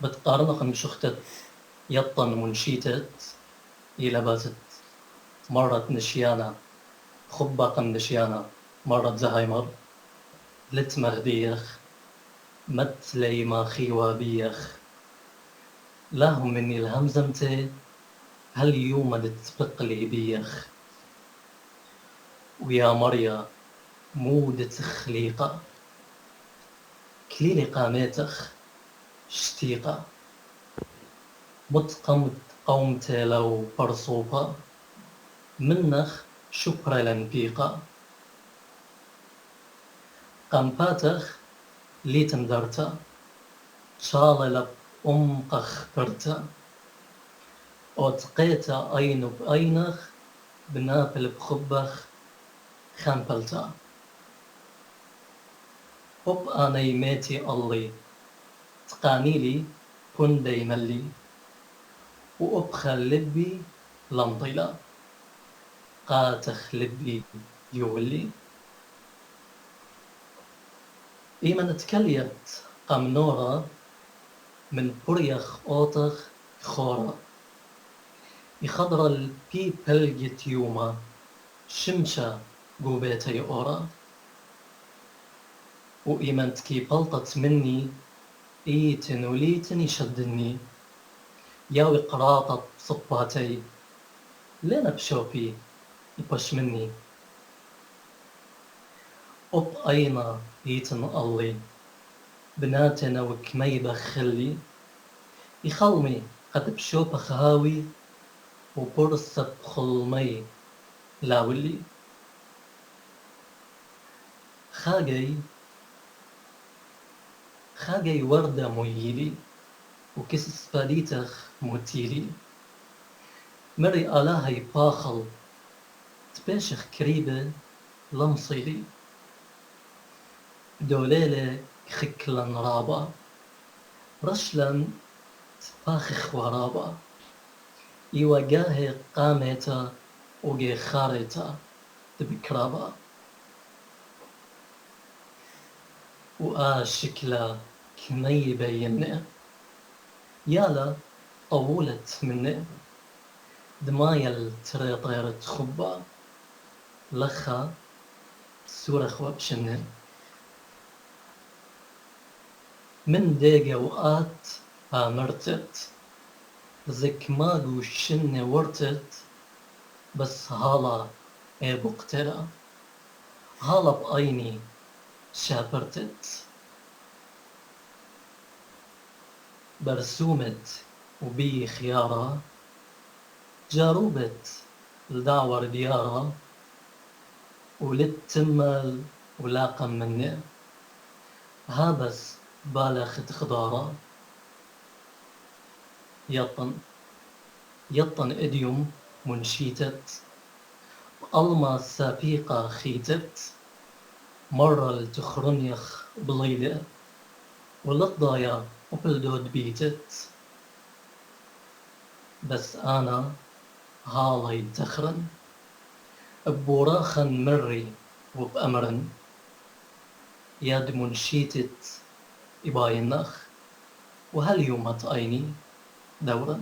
بتقارنخ مشختت يطن منشيتت يلبست مرة نشيانا خبق نشيانا مرة زهايمر لت مهديخ مت لي ما خيوا بيخ لهم مني الهمزمتي هل يوم تسبق لي بيخ ويا مريا مود تخليقة كليلي قاميتخ شتيقة متقمت قومتي لو برصوفة منخ شكرا لنبيقة قمباتخ ليتن درتا شاللب قخ برتا أتقيتا أين بأينخ بنابل بخبخ خنبلتا أب أني ميتي الله تقانيلي كندي ملي وأبخل لبي لنطيلا قاتخ لبي يولي إيما نتكليت قام نورا من بريخ أوتخ خورا يخضر البي بلجت يوما شمشا قوبيتي أورا وإيمانتكي بلطت مني إيتن وليتن يشدني ياوي قراطة صباتي لين بشوبي يبش مني أب أينا يتن الله بناتنا وكمي بخلي يخلمي قد بشوب خهاوي وبرصة خلمي لاولي خاجي وردة ميلي وكس سفاليتخ موتيلي مري آلاهي باخل تباشخ كريبة لمصيلي دوليلة خكلن رابا رشلن تباخخ ورابا يوجاه قامتا وجي خارتا تبكرابا وآشكلا كمي بينه يالا طولت منه دمايل تري طيرت خبا لخا سورخ وبشنه من ديقة وقات مرتت زك ماغو شنة ورتت بس هالا بقترا هالا بأيني شابرتت برسومت وبي خيارة جاروبت الدعور ديارة ولتمل ولاقم منه هابس بالخت خضارة يطن إديوم منشيتت بألما سابيقة خيتت مرة التخرنيخ بليلة وللضايا وبالدود بيتت بس أنا هالي تخرن بوراخن مري وبأمرن ياد منشيتت إباينخ وهل يوم أطأيني دورا